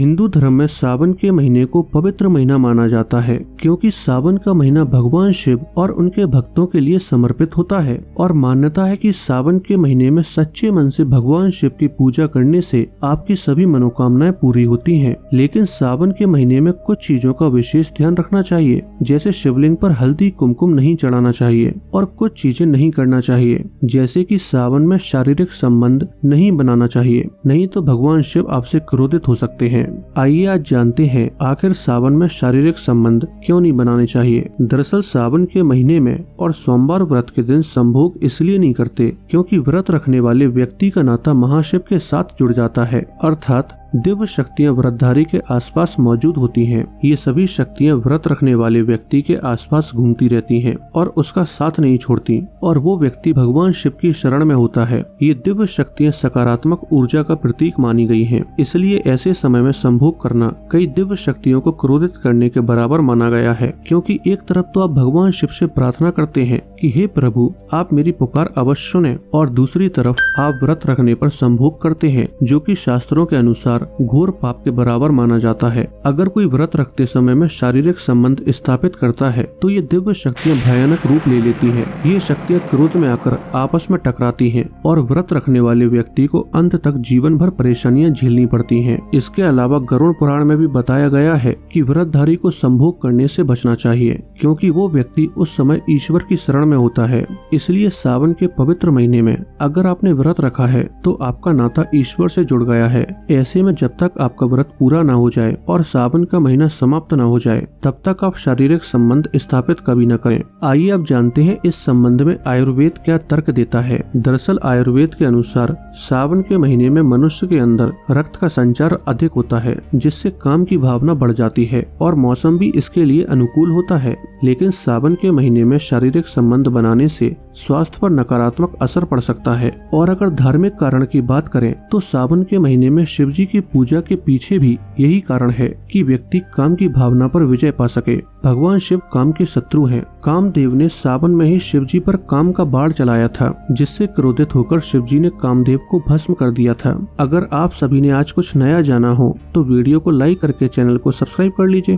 हिंदू धर्म में सावन के महीने को पवित्र महीना माना जाता है, क्योंकि सावन का महीना भगवान शिव और उनके भक्तों के लिए समर्पित होता है। और मान्यता है कि सावन के महीने में सच्चे मन से भगवान शिव की पूजा करने से आपकी सभी मनोकामनाएं पूरी होती हैं। लेकिन सावन के महीने में कुछ चीजों का विशेष ध्यान रखना चाहिए, जैसे शिवलिंग पर हल्दी कुमकुम नहीं चढ़ाना चाहिए और कुछ चीजें नहीं करना चाहिए, जैसे कि सावन में शारीरिक संबंध नहीं बनाना चाहिए, नहीं तो भगवान शिव आपसे क्रोधित हो सकते हैं। आइए आज जानते हैं आखिर सावन में शारीरिक संबंध क्यों नहीं बनाने चाहिए। दरअसल सावन के महीने में और सोमवार व्रत के दिन संभोग इसलिए नहीं करते क्योंकि व्रत रखने वाले व्यक्ति का नाता महाशिव के साथ जुड़ जाता है, अर्थात दिव्य शक्तियां व्रतधारी के आसपास मौजूद होती हैं। ये सभी शक्तियां व्रत रखने वाले व्यक्ति के आसपास घूमती रहती हैं और उसका साथ नहीं छोड़ती, और वो व्यक्ति भगवान शिव की शरण में होता है। ये दिव्य शक्तियां सकारात्मक ऊर्जा का प्रतीक मानी गई हैं, इसलिए ऐसे समय में संभोग करना कई दिव्य शक्तियों को क्रोधित करने के बराबर माना गया है। क्योंकि एक तरफ तो आप भगवान शिव से प्रार्थना करते हैं कि हे प्रभु आप मेरी पुकार अवश्य सुने, और दूसरी तरफ आप व्रत रखने पर संभोग करते हैं, जो कि शास्त्रों के अनुसार घोर पाप के बराबर माना जाता है। अगर कोई व्रत रखते समय में शारीरिक संबंध स्थापित करता है तो ये दिव्य शक्तियां भयानक रूप ले लेती हैं। ये शक्तियां क्रोध में आकर आपस में टकराती हैं और व्रत रखने वाले व्यक्ति को अंत तक जीवन भर परेशानियां झेलनी पड़ती हैं। इसके अलावा गरुड़ पुराण में भी बताया गया है कि व्रतधारी को संभोग करने से बचना चाहिए, क्योंकि वो व्यक्ति उस समय ईश्वर की शरण में होता है। इसलिए सावन के पवित्र महीने में अगर आपने व्रत रखा है तो आपका नाता ईश्वर से जुड़ गया है। ऐसे में जब तक आपका व्रत पूरा ना हो जाए और सावन का महीना समाप्त ना हो जाए, तब तक आप शारीरिक संबंध स्थापित कभी न करें। आइए अब जानते हैं इस संबंध में आयुर्वेद क्या तर्क देता है। दरअसल आयुर्वेद के अनुसार सावन के महीने में मनुष्य के अंदर रक्त का संचार अधिक होता है, जिससे काम की भावना बढ़ जाती है और मौसम भी इसके लिए अनुकूल होता है। लेकिन सावन के महीने में शारीरिक संबंध बनाने से स्वास्थ्य पर नकारात्मक असर पड़ सकता है। और अगर धार्मिक कारण की बात करें तो सावन के महीने में शिव जी की पूजा के पीछे भी यही कारण है कि व्यक्ति काम की भावना पर विजय पा सके। भगवान शिव काम के शत्रु हैं। कामदेव ने सावन में ही शिव जी पर काम का बाढ़ चलाया था, जिससे क्रोधित होकर शिव जी ने कामदेव को भस्म कर दिया था। अगर आप सभी ने आज कुछ नया जाना हो तो वीडियो को लाइक करके चैनल को सब्सक्राइब कर लीजिए।